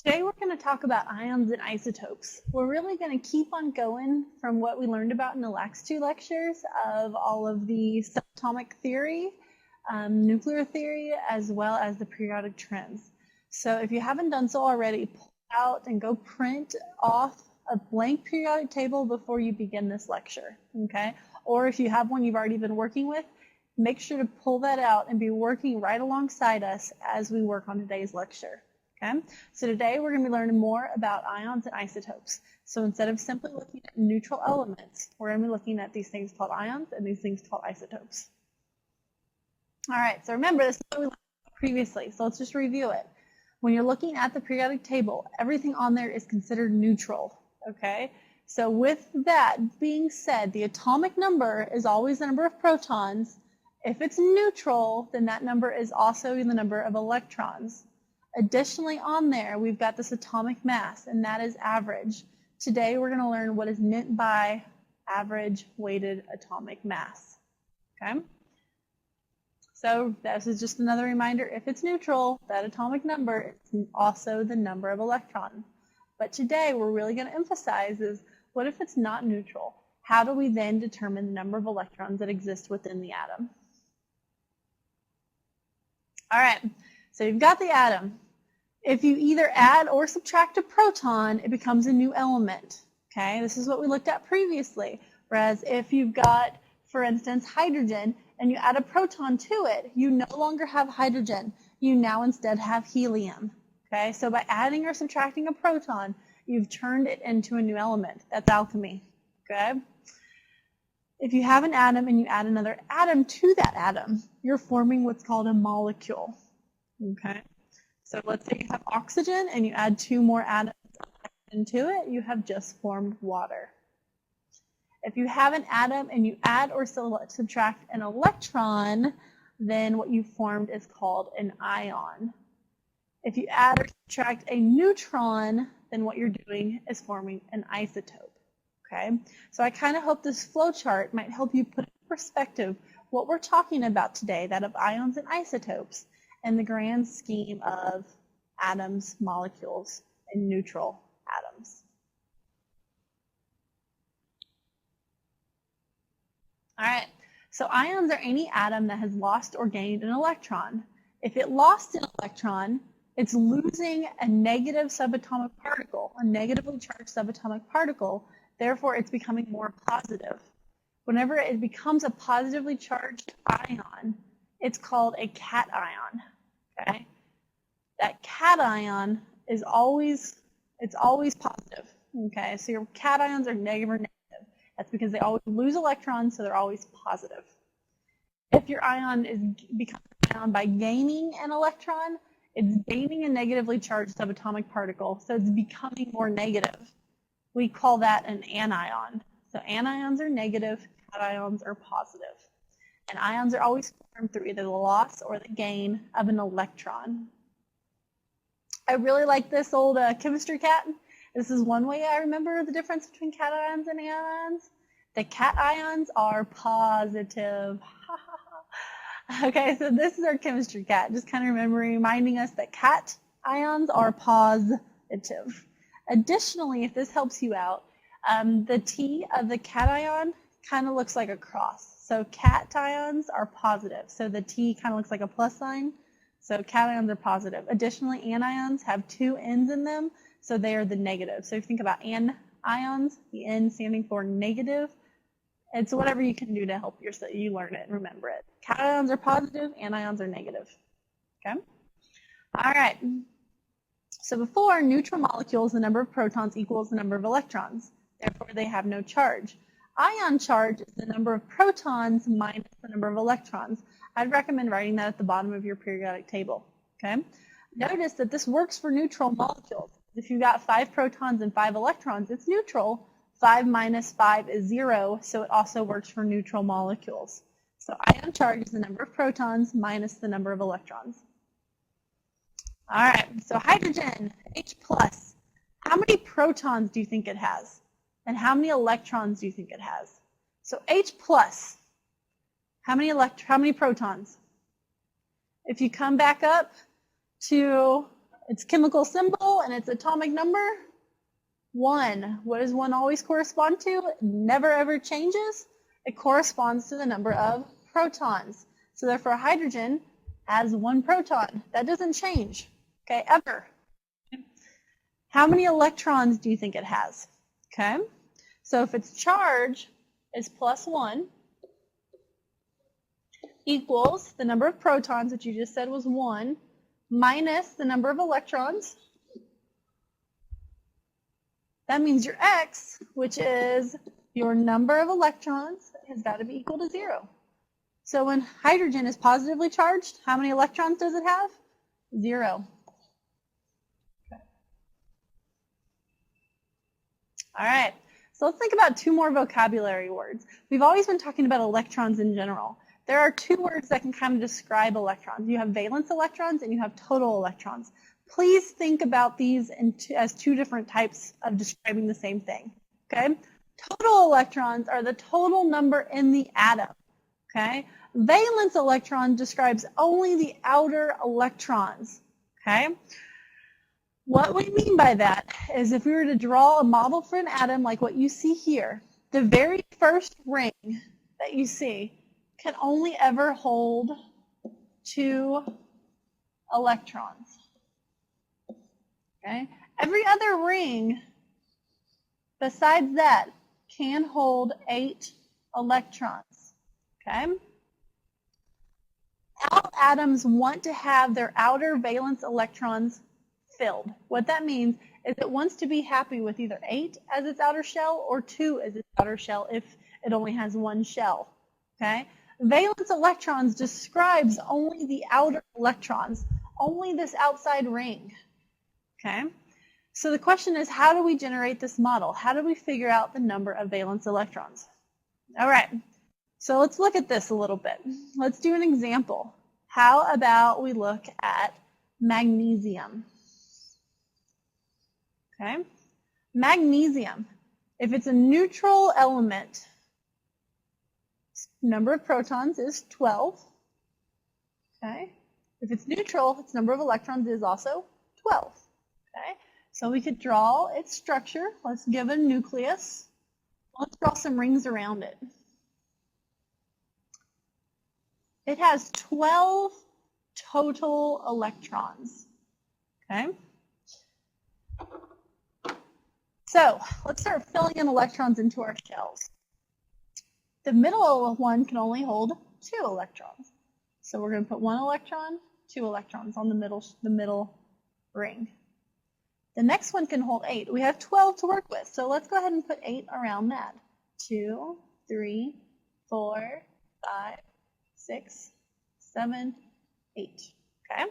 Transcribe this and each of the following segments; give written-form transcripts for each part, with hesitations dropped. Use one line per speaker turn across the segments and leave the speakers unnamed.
Today we're going to talk about ions and isotopes. We're really going to keep on going from what we learned about in the last two lectures of all of the subatomic theory, nuclear theory, as well as the periodic trends. So if you haven't done so already, pull out and go print off a blank periodic table before you begin this lecture, okay? Or if you have one you've already been working with, make sure to pull that out and be working right alongside us as we work on today's lecture. Okay, so today we're going to be learning more about ions and isotopes. So instead of simply looking at neutral elements, we're going to be looking at these things called ions and these things called isotopes. All right, so remember, this is what we learned previously, so let's just review it. When you're looking at the periodic table, everything on there is considered neutral, okay? So with that being said, the atomic number is always the number of protons. If it's neutral, then that number is also the number of electrons. Additionally on there, we've got this atomic mass, and that is average. Today we're going to learn what is meant by average weighted atomic mass. Okay? So this is just another reminder, if it's neutral, that atomic number is also the number of electrons. But today we're really going to emphasize is, what if it's not neutral? How do we then determine the number of electrons that exist within the atom? All right. So you've got the atom. If you either add or subtract a proton, it becomes a new element. Okay, this is what we looked at previously. Whereas if you've got, for instance, hydrogen, and you add a proton to it, you no longer have hydrogen. You now instead have helium. Okay, so by adding or subtracting a proton, you've turned it into a new element. That's alchemy. Okay. If you have an atom and you add another atom to that atom, you're forming what's called a molecule. Okay, so let's say you have oxygen and you add two more atoms into it, you have just formed water. If you have an atom and you add or subtract an electron, then what you formed is called an ion. If you add or subtract a neutron, then what you're doing is forming an isotope. Okay, so I kind of hope this flow chart might help you put in perspective what we're talking about today, that of ions and isotopes, and the grand scheme of atoms, molecules, and neutral atoms. All right, so ions are any atom that has lost or gained an electron. If it lost an electron, it's losing a negative subatomic particle, a negatively charged subatomic particle, therefore it's becoming more positive. Whenever it becomes a positively charged ion, it's called a cation, okay? That cation is always positive, okay? So your cations are negative or negative. That's because they always lose electrons, so they're always positive. If your ion becomes an ion by gaining an electron, it's gaining a negatively charged subatomic particle, so it's becoming more negative. We call that an anion. So anions are negative, cations are positive. And ions are always formed through either the loss or the gain of an electron. I really like this old chemistry cat. This is one way I remember the difference between cations and anions. The cations are positive. Okay, so this is our chemistry cat. Just kind of reminding us that cations are positive. Additionally, if this helps you out, the T of the cation kind of looks like a cross. So cations are positive. So the T kind of looks like a plus sign. So cations are positive. Additionally, anions have two N's in them, so they are the negative. So if you think about anions, the N standing for negative, it's whatever you can do to help you learn it and remember it. Cations are positive, anions are negative. Okay? All right. So before, neutral molecules, the number of protons equals the number of electrons. Therefore, they have no charge. Ion charge is the number of protons minus the number of electrons. I'd recommend writing that at the bottom of your periodic table. Okay? Notice that this works for neutral molecules. If you've got 5 protons and 5 electrons, it's neutral. 5 minus 5 is 0, so it also works for neutral molecules. So ion charge is the number of protons minus the number of electrons. All right, so hydrogen, H+. How many protons do you think it has? And how many electrons do you think it has? So H+, how many protons? If you come back up to its chemical symbol and its atomic number? 1. What does 1 always correspond to? It never ever changes. It corresponds to the number of protons. So therefore hydrogen has 1 proton. That doesn't change, okay, ever. How many electrons do you think it has? Okay, so if its charge is +1 equals the number of protons, which you just said was 1, minus the number of electrons, that means your X, which is your number of electrons, has got to be equal to 0. So when hydrogen is positively charged, how many electrons does it have? 0. Okay. All right, so let's think about 2 more vocabulary words. We've always been talking about electrons in general. There are 2 words that can kind of describe electrons. You have valence electrons and you have total electrons. Please think about these as 2 different types of describing the same thing, okay? Total electrons are the total number in the atom, okay? Valence electron describes only the outer electrons, okay? What we mean by that is if we were to draw a model for an atom like what you see here, the very first ring that you see can only ever hold 2 electrons. Okay? Every other ring besides that can hold 8 electrons. Okay? All atoms want to have their outer valence electrons filled. What that means is it wants to be happy with either 8 as its outer shell or 2 as its outer shell if it only has 1 shell. Okay? Valence electrons describes only the outer electrons, only this outside ring. Okay? So the question is, how do we generate this model? How do we figure out the number of valence electrons? All right, so let's look at this a little bit. Let's do an example. How about we look at magnesium? Okay? Magnesium, if it's a neutral element, number of protons is 12. Okay? If it's neutral, its number of electrons is also 12. Okay? So we could draw its structure. Let's give it a nucleus. Let's draw some rings around it. It has 12 total electrons. Okay? So let's start filling in electrons into our shells. The middle one can only hold 2 electrons. So we're going to put 1 electron, 2 electrons on the middle ring. The next one can hold 8. We have 12 to work with, so let's go ahead and put 8 around that. 2, 3, 4, 5, 6, 7, 8. Okay?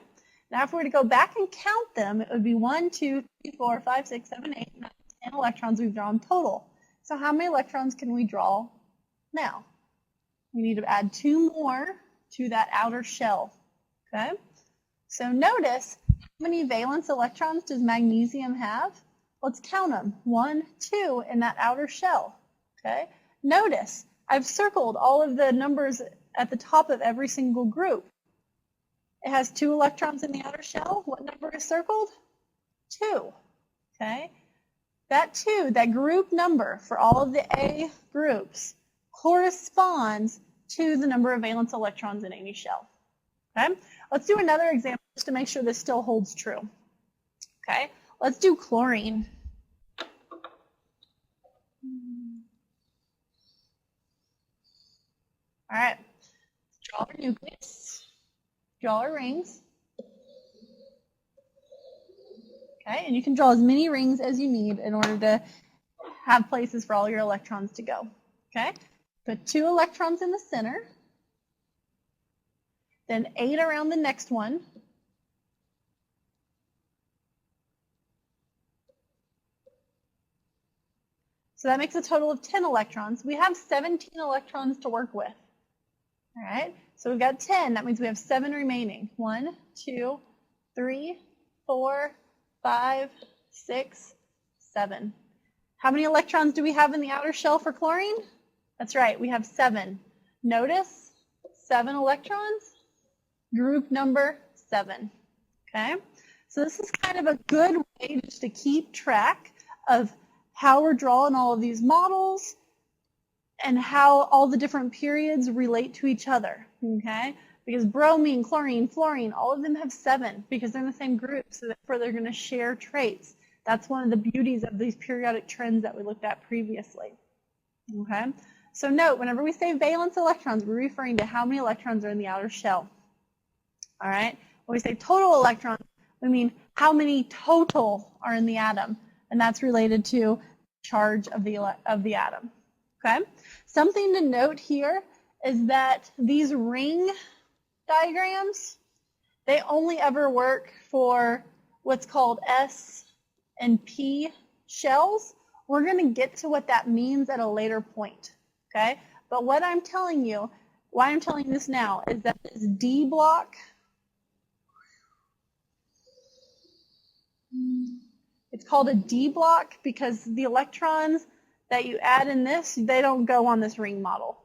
Now if we were to go back and count them, it would be 1, 2, 3, 4, 5, 6, 7, 8, 9, 10 electrons we've drawn total. So how many electrons can we draw now? We need to add 2 more to that outer shell. Okay? So notice, how many valence electrons does magnesium have? Let's count them. 1, 2 in that outer shell. Okay? Notice, I've circled all of the numbers at the top of every single group. It has 2 electrons in the outer shell. What number is circled? 2. Okay? That 2, that group number for all of the A groups, corresponds to the number of valence electrons in any shell. Okay? Let's do another example just to make sure this still holds true. Okay? Let's do chlorine. All right. Draw our nucleus. Draw our rings. Okay? And you can draw as many rings as you need in order to have places for all your electrons to go. Okay? Put 2 electrons in the center. Then 8 around the next one. So that makes a total of 10 electrons. We have 17 electrons to work with. All right, so we've got 10. That means we have 7 remaining. 1, 2, 3, 4, 5, 6, 7. How many electrons do we have in the outer shell for chlorine? That's right, we have 7. Notice, 7 electrons, group number 7. Okay, So this is kind of a good way just to keep track of how we're drawing all of these models and how all the different periods relate to each other, okay? Because bromine, chlorine, fluorine, all of them have 7 because they're in the same group, so therefore they're going to share traits. That's one of the beauties of these periodic trends that we looked at previously, okay? So note, whenever we say valence electrons, we're referring to how many electrons are in the outer shell, all right? When we say total electrons, we mean how many total are in the atom, and that's related to charge of the atom, okay? Something to note here is that these ring diagrams, they only ever work for what's called S and P shells. We're going to get to what that means at a later point, okay? But what I'm telling you, why I'm telling you this now, is that this D block, it's called a D block because the electrons that you add in this, they don't go on this ring model,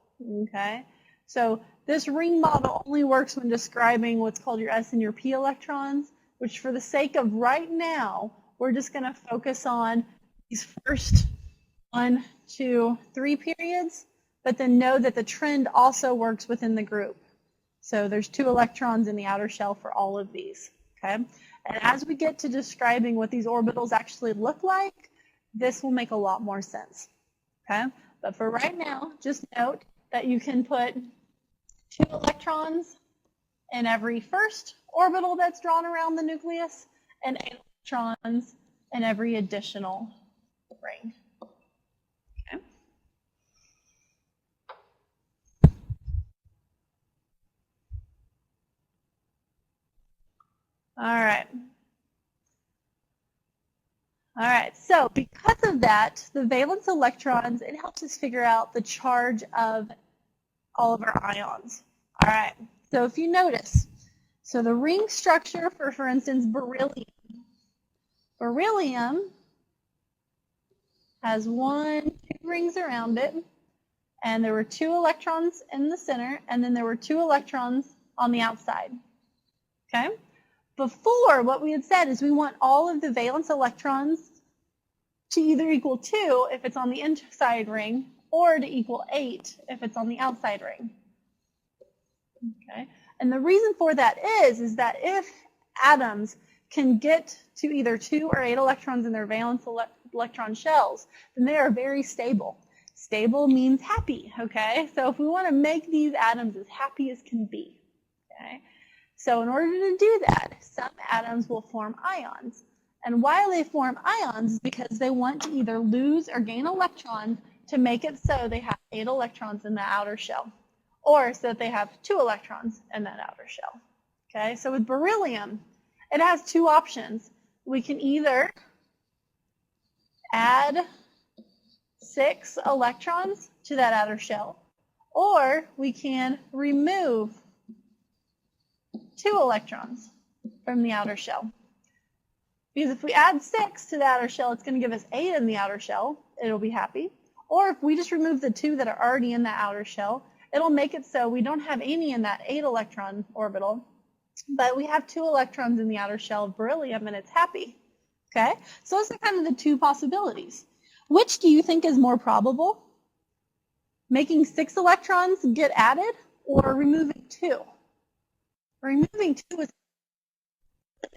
okay? So this ring model only works when describing what's called your S and your P electrons, which for the sake of right now, we're just going to focus on these first 1, 2, 3 periods, but then know that the trend also works within the group. So there's 2 electrons in the outer shell for all of these, okay? And as we get to describing what these orbitals actually look like, this will make a lot more sense, okay? But for right now, just note that you can put 2 electrons in every first orbital that's drawn around the nucleus and 8 electrons in every additional ring. Okay. All right. All right, so because of that, the valence electrons, it helps us figure out the charge of all of our ions. All right, so if you notice, so the ring structure for instance, beryllium. Beryllium has 1, 2 rings around it, and there were 2 electrons in the center, and then there were 2 electrons on the outside, okay? Before, what we had said is we want all of the valence electrons to either equal 2 if it's on the inside ring or to equal 8 if it's on the outside ring. Okay? And the reason for that is that if atoms can get to either 2 or 8 electrons in their valence electron shells, then they are very stable. Stable means happy, okay? So if we want to make these atoms as happy as can be, okay? So in order to do that, some atoms will form ions. And why they form ions is because they want to either lose or gain electrons to make it so they have 8 electrons in the outer shell, or so that they have 2 electrons in that outer shell. Okay, so with beryllium, it has 2 options. We can either add 6 electrons to that outer shell, or we can remove 2 electrons from the outer shell. Because if we add 6 to the outer shell, it's going to give us 8 in the outer shell. It'll be happy. Or if we just remove the 2 that are already in the outer shell, it'll make it so we don't have any in that 8 electron orbital, but we have 2 electrons in the outer shell of beryllium and it's happy. Okay? So those are kind of the 2 possibilities. Which do you think is more probable? Making 6 electrons get added or removing 2? Removing 2 is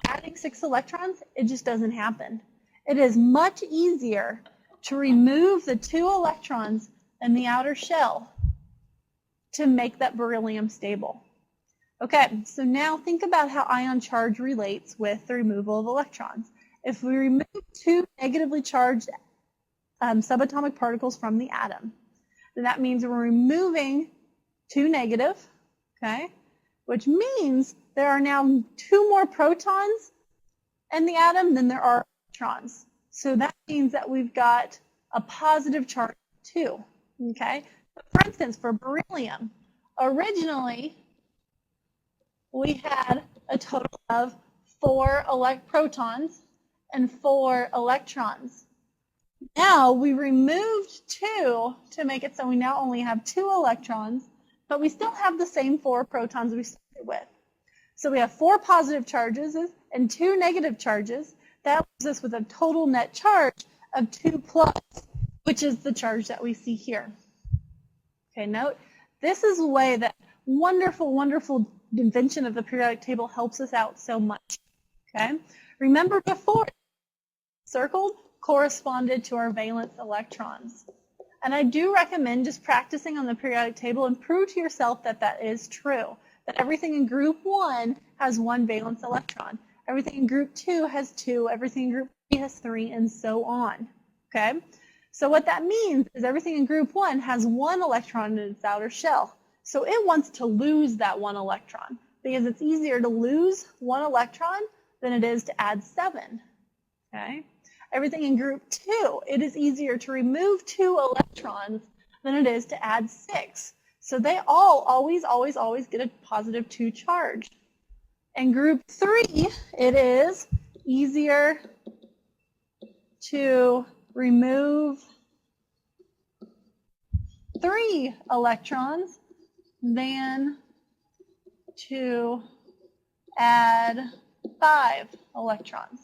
adding 6 electrons, it just doesn't happen. It is much easier to remove the 2 electrons in the outer shell to make that beryllium stable. Okay, so now think about how ion charge relates with the removal of electrons. If we remove 2 negatively charged subatomic particles from the atom, then that means we're removing 2 negative, okay? Which means there are now 2 more protons in the atom than there are electrons. So that means that we've got a positive charge 2, okay? For instance, for beryllium, originally we had a total of 4 protons and 4 electrons. Now we removed 2 to make it so we now only have 2 electrons, but we still have the same 4 protons we started with. So we have 4 positive charges and 2 negative charges, that leaves us with a total net charge of 2 plus, which is the charge that we see here. Okay, note, this is the way that wonderful, wonderful invention of the periodic table helps us out so much. Okay, remember before, circled corresponded to our valence electrons. And I do recommend just practicing on the periodic table and prove to yourself that that is true, that everything in group 1 has 1 valence electron, everything in group 2 has 2, everything in group 3 has 3, and so on. Okay, so what that means is everything in group 1 has 1 electron in its outer shell. So it wants to lose that 1 electron because it's easier to lose 1 electron than it is to add 7. Okay, everything in group 2, it is easier to remove 2 electrons than it is to add 6. So they all always get a positive 2 charge. In group 3, it is easier to remove 3 electrons than to add 5 electrons.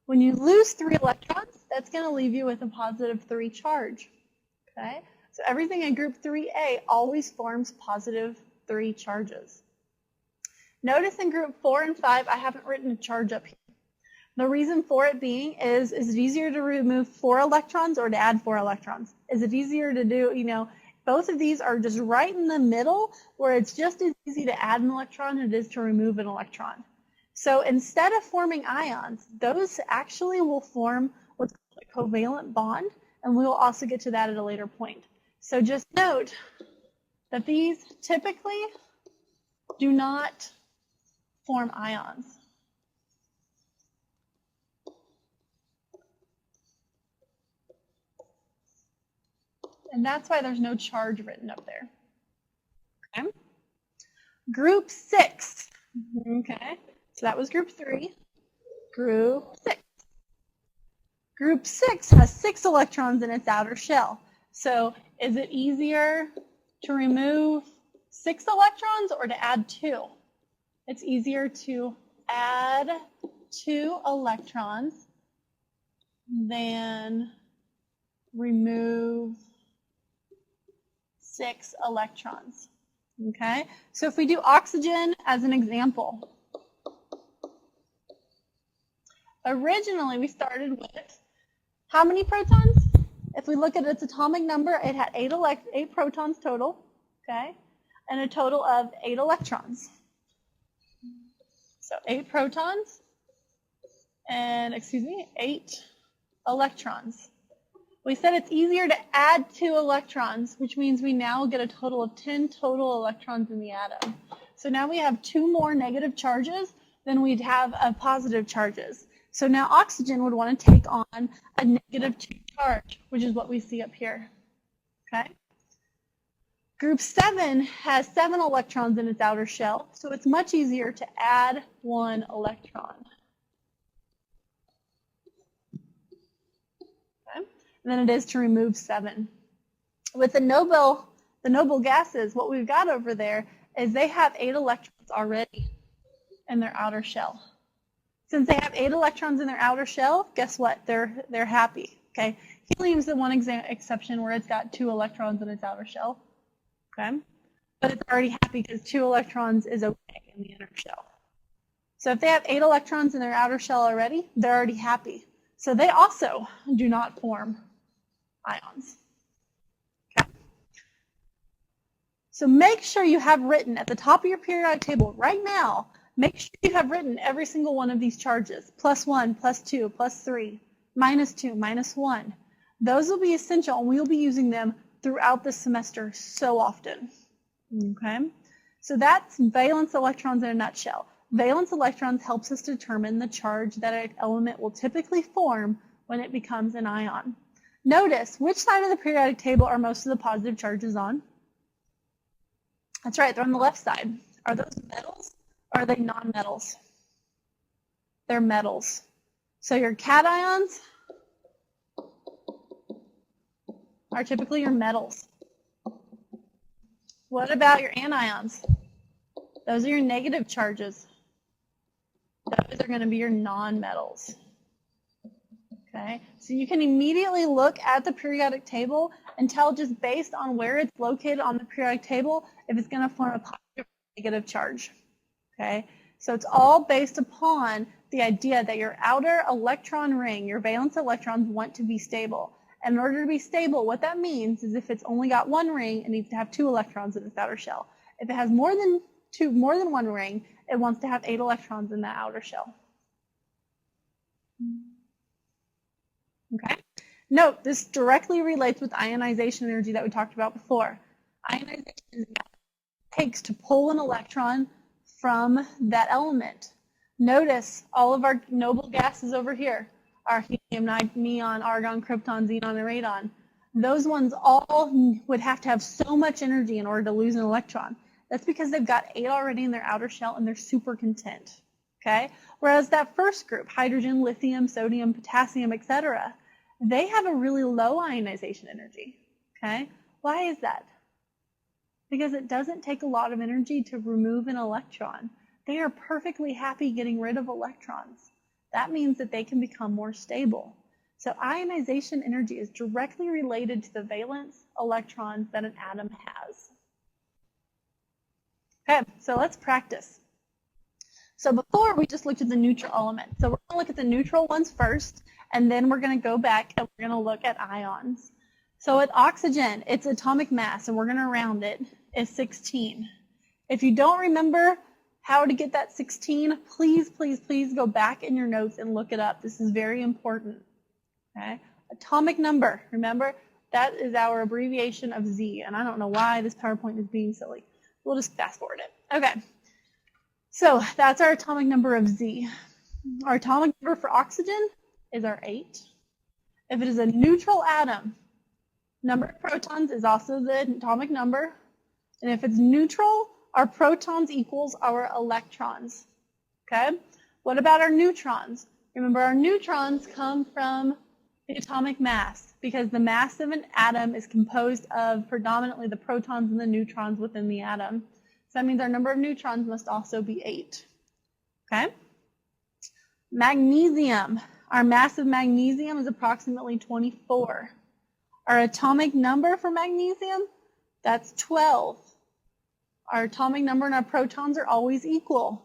When you lose 3 electrons, that's going to leave you with a positive 3 charge. Okay? So everything in group 3A always forms positive 3 charges. Notice in group 4 and 5, I haven't written a charge up here. The reason for it being is it easier to remove 4 electrons or to add 4 electrons? Is it easier to do, both of these are just right in the middle where it's just as easy to add an electron as it is to remove an electron. So instead of forming ions, those actually will form what's called a covalent bond, and we'll also get to that at a later point. So just note that these typically do not form ions. And that's why there's no charge written up there. Okay. Group 6. Okay. So that was group 3. Group 6. Group 6 has 6 electrons in its outer shell. So is it easier to remove 6 electrons or to add 2? It's easier to add 2 electrons than remove 6 electrons. Okay, so if we do oxygen as an example, originally we started with how many protons? If we look at its atomic number, it had 8 protons total, okay, and a total of 8 electrons. So 8 protons and, 8 electrons. We said it's easier to add 2 electrons, which means we now get a total of 10 total electrons in the atom. So now we have 2 more negative charges than we'd have of positive charges. So now oxygen would want to take on a negative 2 charge, which is what we see up here. Okay? Group 7 has 7 electrons in its outer shell, so it's much easier to add 1 electron. Than it is to remove 7. With the noble gases, what we've got over there is they have 8 electrons already in their outer shell. Since they have 8 electrons in their outer shell, guess what? They're happy. Okay, helium's the one exception where it's got 2 electrons in its outer shell. Okay, but it's already happy because 2 electrons is okay in the inner shell. So if they have 8 electrons in their outer shell already, they're already happy. So they also do not form ions. Okay. So make sure you have written at the top of your periodic table right now, make sure you have written every single one of these charges, +1, +2, +3, -2, -1. Those will be essential, and we'll be using them throughout the semester so often. Okay. So that's valence electrons in a nutshell. Valence electrons helps us determine the charge that an element will typically form when it becomes an ion. Notice, which side of the periodic table are most of the positive charges on? That's right, they're on the left side. Are those metals or are they non-metals? They're metals. So your cations are typically your metals. What about your anions? Those are your negative charges. Those are going to be your nonmetals. Okay, so you can immediately look at the periodic table and tell just based on where it's located on the periodic table if it's going to form a positive or negative charge. Okay, so it's all based upon the idea that your outer electron ring, your valence electrons, want to be stable. And in order to be stable, what that means is if it's only got one ring, it needs to have 2 electrons in its outer shell. If it has more than one ring, it wants to have 8 electrons in the outer shell. Okay. Note, this directly relates with ionization energy that we talked about before. Ionization is what it takes to pull an electron from that element. Notice all of our noble gases over here, our helium, neon, argon, krypton, xenon, and radon. Those ones all would have to have so much energy in order to lose an electron. That's because they've got 8 already in their outer shell and they're super content. Okay? Whereas that first group, hydrogen, lithium, sodium, potassium, etc., they have a really low ionization energy. Okay? Why is that? Because it doesn't take a lot of energy to remove an electron. They are perfectly happy getting rid of electrons. That means that they can become more stable. So ionization energy is directly related to the valence electrons that an atom has. Okay, so let's practice. So before, we just looked at the neutral elements. So we're going to look at the neutral ones first, and then we're going to go back and we're going to look at ions. So with oxygen, its atomic mass, and we're going to round it, is 16. If you don't remember how to get that 16, please, please, please go back in your notes and look it up. This is very important. Okay? Atomic number, remember, that is our abbreviation of Z, and I don't know why this PowerPoint is being silly. We'll just fast forward it. Okay. So that's our atomic number of Z. Our atomic number for oxygen is our 8. If it is a neutral atom, number of protons is also the atomic number. And if it's neutral, our protons equals our electrons. Okay? What about our neutrons? Remember, our neutrons come from the atomic mass because the mass of an atom is composed of predominantly the protons and the neutrons within the atom. So that means our number of neutrons must also be 8. Okay? Magnesium. Our mass of magnesium is approximately 24. Our atomic number for magnesium, that's 12. Our atomic number and our protons are always equal.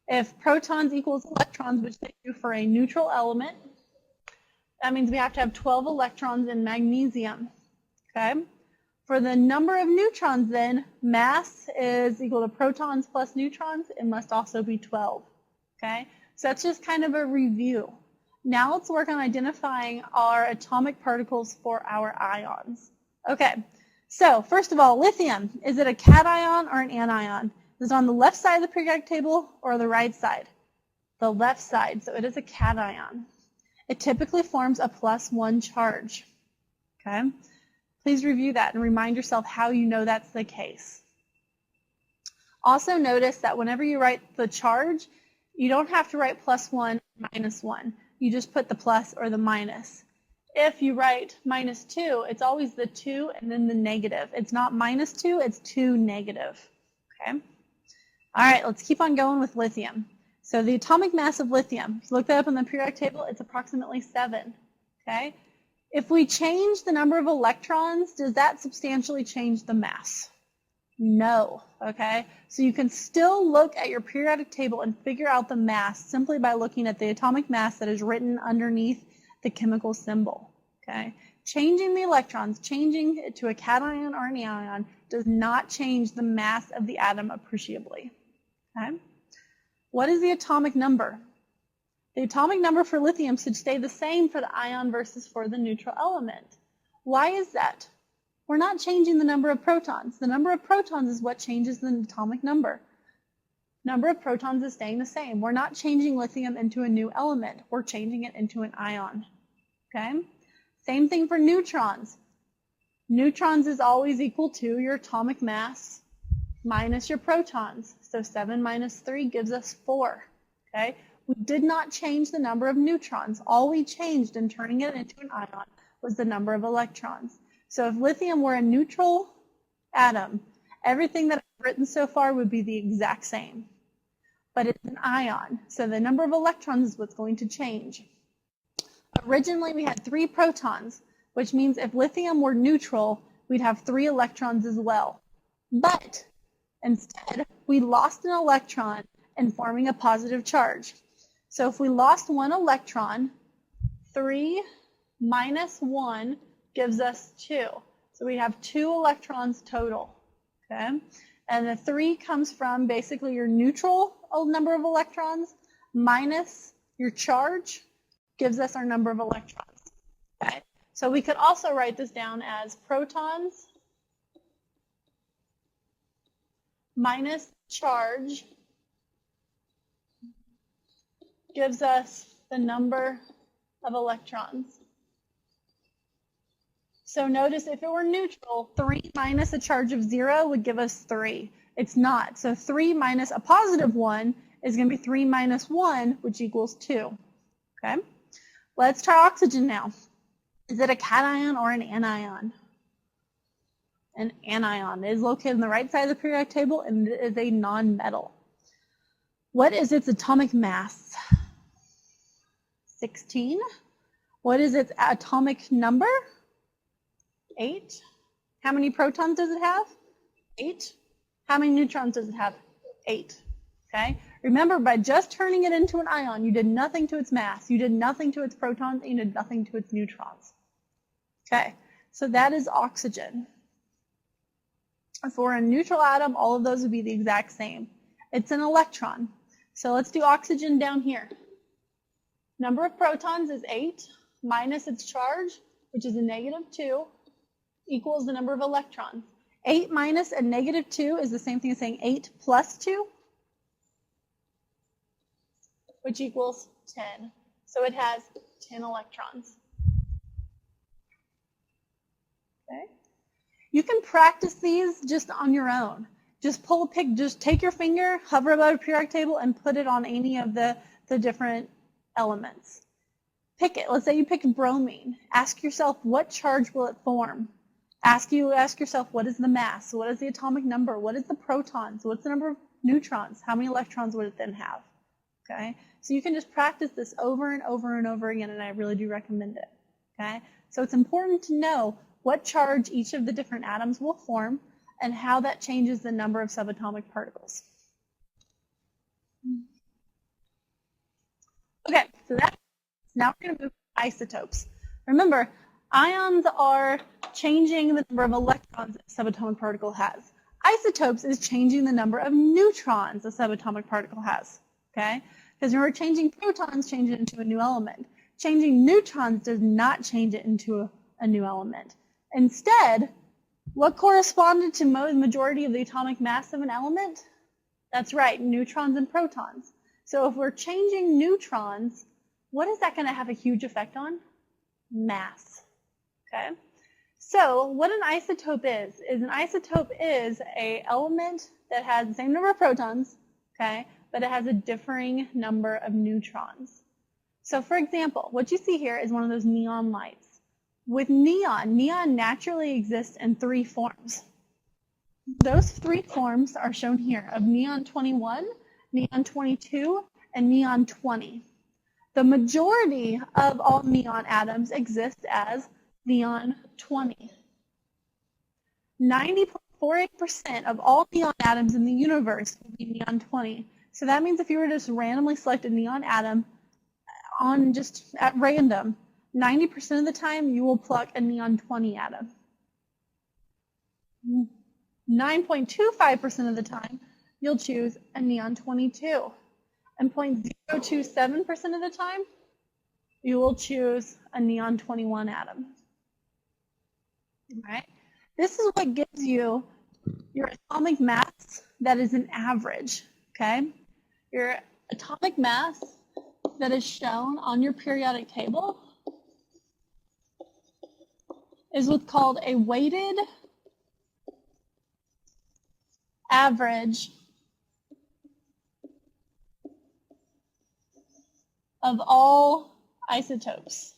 If protons equals electrons, which they do for a neutral element, that means we have to have 12 electrons in magnesium. Okay? For the number of neutrons then, mass is equal to protons plus neutrons. It must also be 12. Okay? So that's just kind of a review. Now let's work on identifying our atomic particles for our ions. Okay, so first of all, lithium. Is it a cation or an anion? Is it on the left side of the periodic table or the right side? The left side, so it is a cation. It typically forms a +1 charge. Okay? Please review that and remind yourself how you know that's the case. Also notice that whenever you write the charge, you don't have to write +1, -1. You just put the plus or the minus. If you write -2, it's always the 2 and then the negative. It's not -2, it's 2 negative. Okay? All right, let's keep on going with lithium. So the atomic mass of lithium, if you look that up on the periodic table, it's approximately 7. Okay? If we change the number of electrons, does that substantially change the mass? No, okay? So you can still look at your periodic table and figure out the mass simply by looking at the atomic mass that is written underneath the chemical symbol, okay? Changing the electrons, changing it to a cation or an anion does not change the mass of the atom appreciably, okay? What is the atomic number? The atomic number for lithium should stay the same for the ion versus for the neutral element. Why is that? We're not changing the number of protons. The number of protons is what changes the atomic number. Number of protons is staying the same. We're not changing lithium into a new element. We're changing it into an ion. Okay? Same thing for neutrons. Neutrons is always equal to your atomic mass minus your protons. So 7 minus 3 gives us 4. Okay? We did not change the number of neutrons. All we changed in turning it into an ion was the number of electrons. So if lithium were a neutral atom, everything that I've written so far would be the exact same. but it's an ion. So the number of electrons is what's going to change. Originally, we had 3 protons, which means if lithium were neutral, we'd have 3 electrons as well. But instead, we lost an electron in forming a positive charge. So if we lost 1 electron, 3 minus 1 gives us 2. So we have 2 electrons total, okay? And the 3 comes from basically your neutral number of electrons minus your charge gives us our number of electrons, okay? So we could also write this down as protons minus charge gives us the number of electrons. So notice if it were neutral, 3 minus a charge of 0 would give us 3. It's not. So 3 minus a positive 1 is going to be 3 minus 1, which equals 2. Okay? Let's try oxygen now. Is it a cation or an anion? An anion. It is located on the right side of the periodic table, and it is a nonmetal. What is its atomic mass? 16. What is its atomic number? 8. How many protons does it have? 8. How many neutrons does it have? 8. Okay? Remember, by just turning it into an ion, you did nothing to its mass. You did nothing to its protons, and you did nothing to its neutrons. Okay, so that is oxygen. For a neutral atom, all of those would be the exact same. It's an electron. So let's do oxygen down here. Number of protons is 8 minus its charge, which is a -2, equals the number of electrons. 8 minus a -2 is the same thing as saying 8 plus 2, which equals 10. So it has 10 electrons. Okay. You can practice these just on your own. Just pull a pic, just take your finger, hover above a periodic table, and put it on any of the different elements. Pick it. Let's say you picked bromine. Ask yourself, what charge will it form? Ask yourself, what is the mass? What is the atomic number? What is the protons? What's the number of neutrons? How many electrons would it then have? Okay? So you can just practice this over and over and over again, and I really do recommend it. Okay? So it's important to know what charge each of the different atoms will form and how that changes the number of subatomic particles. Okay, so now we're going to move to isotopes. Remember, ions are changing the number of electrons a subatomic particle has. Isotopes is changing the number of neutrons a subatomic particle has. Okay? Because remember, changing protons change it into a new element. Changing neutrons does not change it into a new element. Instead, what corresponded to the majority of the atomic mass of an element? That's right, neutrons and protons. So if we're changing neutrons, what is that going to have a huge effect on? Mass. Okay? So what an isotope is an isotope is an element that has the same number of protons, okay, but it has a differing number of neutrons. So for example, what you see here is one of those neon lights. With neon naturally exists in 3 forms. Those 3 forms are shown here of neon 21, neon 22, and neon 20. The majority of all neon atoms exist as neon 20. 90.48% of all neon atoms in the universe will be neon 20. So that means if you were to just randomly select a neon atom on just at random, 90% of the time you will pluck a neon 20 atom. 9.25% of the time you'll choose a neon 22. And 0.027% of the time you will choose a neon 21 atom. All right? This is what gives you your atomic mass that is an average. Okay? Your atomic mass that is shown on your periodic table is what's called a weighted average of all isotopes.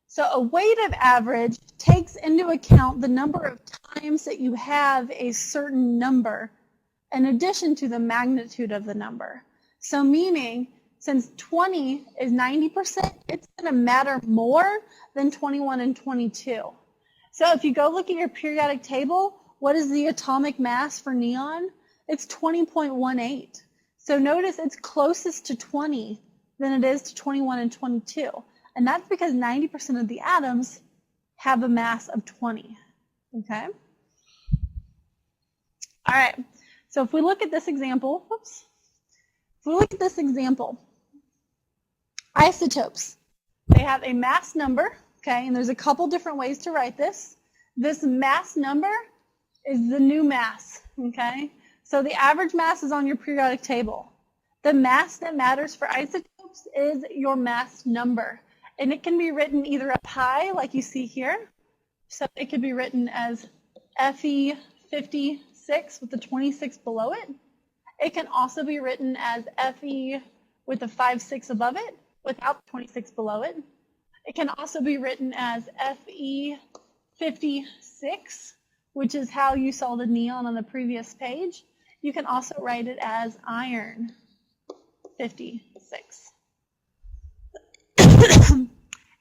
So a weighted average takes into account the number of times times that you have a certain number in addition to the magnitude of the number. So meaning, since 20 is 90%, it's going to matter more than 21 and 22. So if you go look at your periodic table, what is the atomic mass for neon? It's 20.18. So notice it's closest to 20 than it is to 21 and 22. And that's because 90% of the atoms have a mass of 20. Okay? All right. So if we look at this example, isotopes, they have a mass number, okay, and there's a couple different ways to write this. This mass number is the new mass, okay? So the average mass is on your periodic table. The mass that matters for isotopes is your mass number, and it can be written either up high, like you see here. So it could be written as Fe56 with the 26 below it. It can also be written as Fe with the 5,6 above it without the 26 below it. It can also be written as Fe56, which is how you saw the neon on the previous page. You can also write it as iron 56.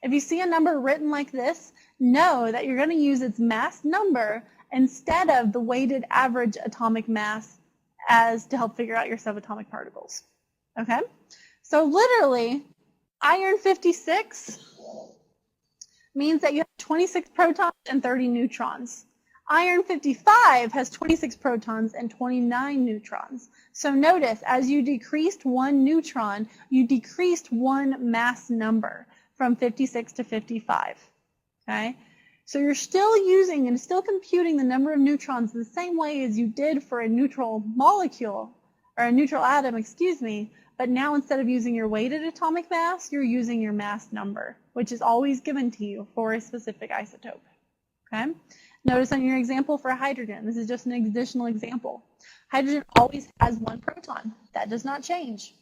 If you see a number written like this, know that you're going to use its mass number instead of the weighted average atomic mass as to help figure out your subatomic particles. Okay? So literally, iron 56 means that you have 26 protons and 30 neutrons. Iron 55 has 26 protons and 29 neutrons. So notice, as you decreased one neutron, you decreased one mass number from 56 to 55. Okay? So you're still using and still computing the number of neutrons the same way as you did for a neutral molecule, or a neutral atom, excuse me, but now instead of using your weighted atomic mass, you're using your mass number, which is always given to you for a specific isotope. Okay? Notice on your example for hydrogen, this is just an additional example. Hydrogen always has one proton. That does not change.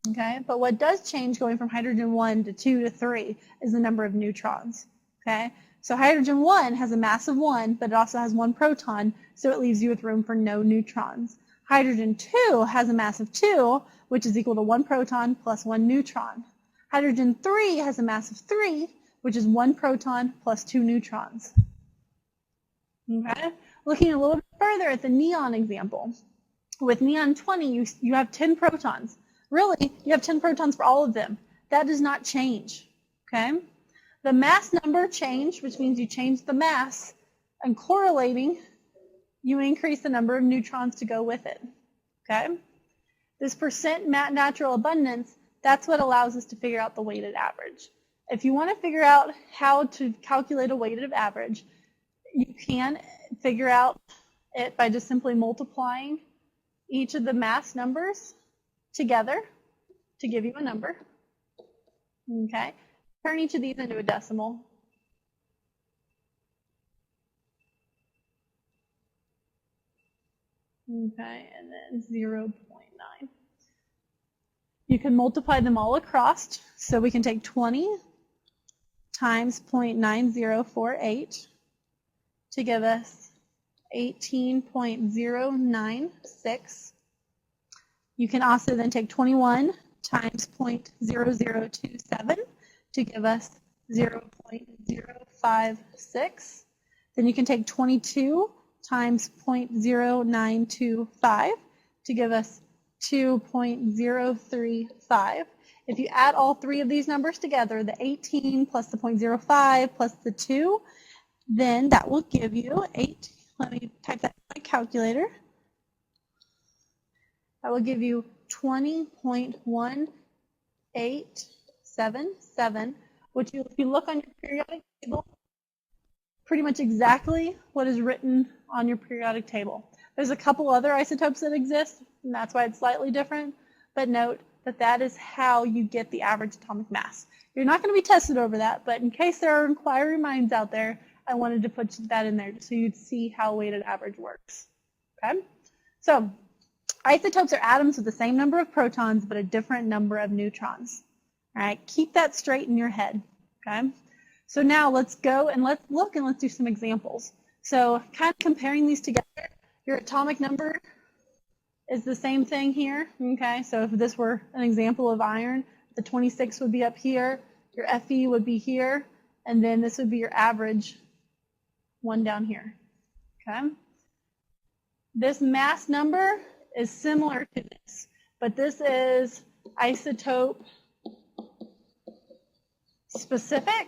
Okay? But what does change going from hydrogen 1 to 2 to 3 is the number of neutrons. Okay? So hydrogen 1 has a mass of 1, but it also has one proton, so it leaves you with room for no neutrons. Hydrogen 2 has a mass of 2, which is equal to 1 proton plus 1 neutron. Hydrogen 3 has a mass of 3, which is 1 proton plus 2 neutrons. Okay? Looking a little bit further at the neon example. With neon 20, you have 10 protons. Really, you have 10 protons for all of them. That does not change. Okay? The mass number changed, which means you changed the mass, and correlating, you increase the number of neutrons to go with it. Okay? This percent natural abundance, that's what allows us to figure out the weighted average. If you want to figure out how to calculate a weighted average, you can figure out it by just simply multiplying each of the mass numbers together to give you a number. Okay? Turn each of these into a decimal. Okay, and then 0.9. You can multiply them all across, so we can take 20 times 0.9048 to give us 18.096. You can also then take 21 times 0.0027 to give us 0.056. Then you can take 22 times 0.0925 to give us 2.035. If you add all three of these numbers together, the 18 plus the 0.05 plus the 2, then that will give you 8. Let me type that in my calculator. That will give you 20.1877, which if you look on your periodic table, pretty much exactly what is written on your periodic table. There's a couple other isotopes that exist, and that's why it's slightly different, but note that that is how you get the average atomic mass. You're not going to be tested over that, but in case there are inquiry minds out there, I wanted to put that in there just so you'd see how weighted average works. Okay? So, isotopes are atoms with the same number of protons but a different number of neutrons. All right? Keep that straight in your head. Okay? So now let's go and let's look and let's do some examples. So kind of comparing these together, your atomic number is the same thing here, okay? So if this were an example of iron, the 26 would be up here, your Fe would be here, and then this would be your average one down here, okay? This mass number is similar to this, but this is isotope specific,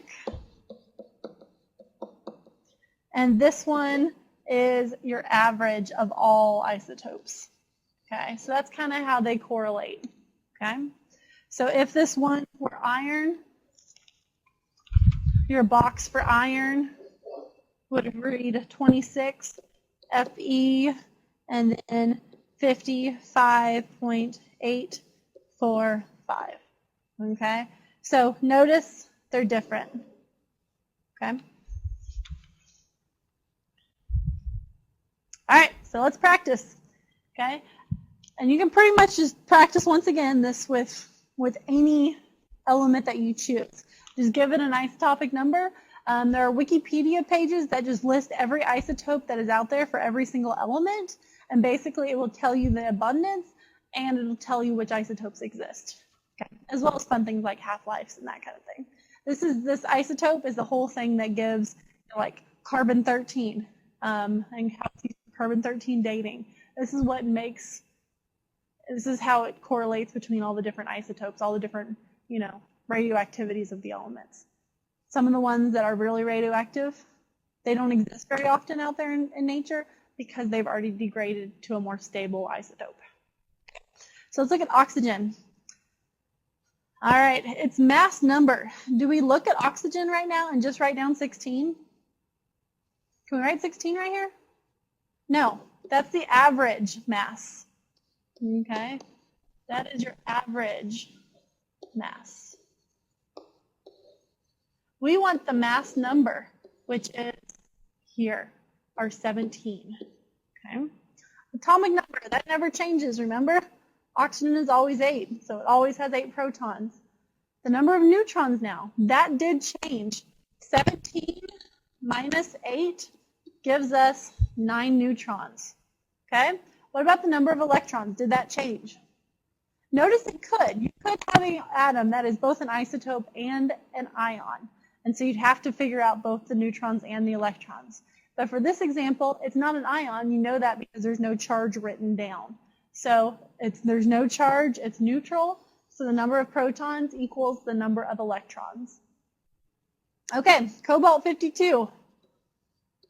and this one is your average of all isotopes. Okay, so that's kind of how they correlate. Okay, so if this one were iron, your box for iron would read 26 Fe and then 55.845. Okay, so notice they're different. Okay. All right, so let's practice. Okay. And you can pretty much just practice once again this with any element that you choose. Just give it an isotopic number. There are Wikipedia pages that just list every isotope that is out there for every single element. And basically it will tell you the abundance and it'll tell you which isotopes exist. Okay. As well as fun things like half-lives and that kind of thing. This isotope is the whole thing that gives like carbon-13 and how it's used for carbon-13 dating. This is how it correlates between all the different isotopes, all the different, radioactivities of the elements. Some of the ones that are really radioactive, they don't exist very often out there in nature because they've already degraded to a more stable isotope. So let's look at oxygen. All right, its mass number. Do we look at oxygen right now and just write down 16? Can we write 16 right here? No, that's the average mass. Okay, that is your average mass. We want the mass number, which is here, our 17. Okay, atomic number, that never changes, remember? Oxygen is always 8, so it always has 8 protons. The number of neutrons now, that did change. 17 minus 8 gives us 9 neutrons. Okay? What about the number of electrons? Did that change? Notice it could. You could have an atom that is both an isotope and an ion. And so you'd have to figure out both the neutrons and the electrons. But for this example, it's not an ion. You know that because there's no charge written down. So there's no charge. It's neutral. So the number of protons equals the number of electrons. Okay, cobalt-52.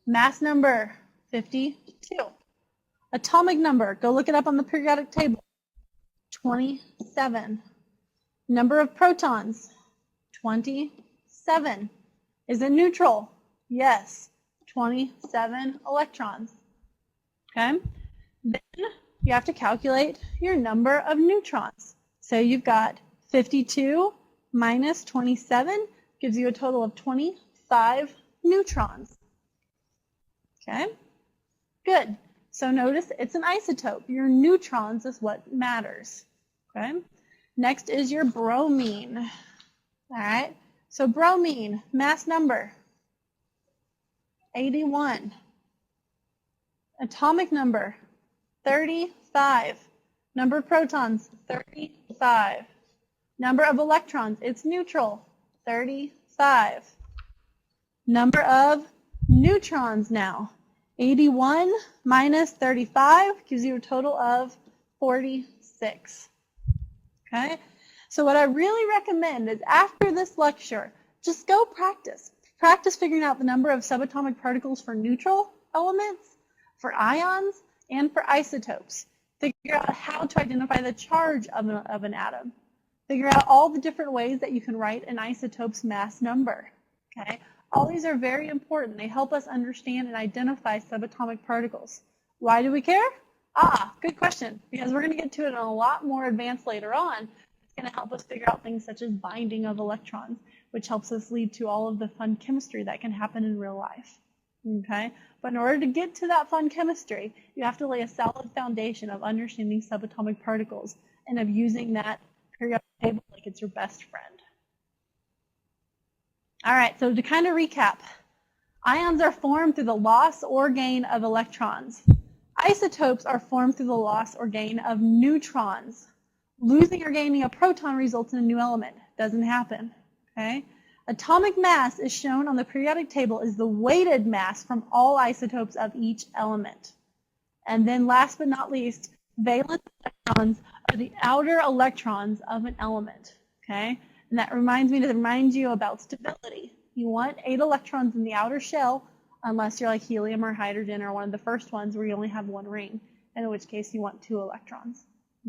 Mass number 52. Atomic number, go look it up on the periodic table. 27. Number of protons, 27. Is it neutral? Yes. 27 electrons. Okay? Then you have to calculate your number of neutrons. So you've got 52 minus 27 gives you a total of 25 neutrons. Okay? Good. So notice it's an isotope. Your neutrons is what matters. Okay? Next is your bromine. All right? So bromine, mass number, 81. Atomic number, 35. Number of protons, 35. Number of electrons, it's neutral, 35. Number of neutrons now. 81 minus 35 gives you a total of 46. Okay? So what I really recommend is after this lecture, just go practice. Practice figuring out the number of subatomic particles for neutral elements, for ions, and for isotopes. Figure out how to identify the charge of an atom. Figure out all the different ways that you can write an isotope's mass number. Okay? All these are very important. They help us understand and identify subatomic particles. Why do we care? Good question. Because we're going to get to it in a lot more advanced later on. It's going to help us figure out things such as binding of electrons, which helps us lead to all of the fun chemistry that can happen in real life. Okay? But in order to get to that fun chemistry, you have to lay a solid foundation of understanding subatomic particles and of using that periodic table like it's your best friend. All right, so to kind of recap, Ions are formed through the loss or gain of electrons. Isotopes are formed through the loss or gain of neutrons. Losing or gaining a proton results in a new element. Doesn't happen. Okay? Atomic mass is shown on the periodic table as the weighted mass from all isotopes of each element. And then last but not least, valence electrons are the outer electrons of an element. Okay? And that reminds me to remind you about stability. You want 8 electrons in the outer shell, unless you're like helium or hydrogen or one of the first ones where you only have 1 ring, in which case you want 2 electrons.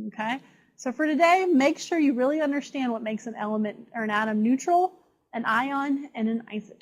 Okay? So for today, make sure you really understand what makes an element or an atom neutral, an ion, and an isotope.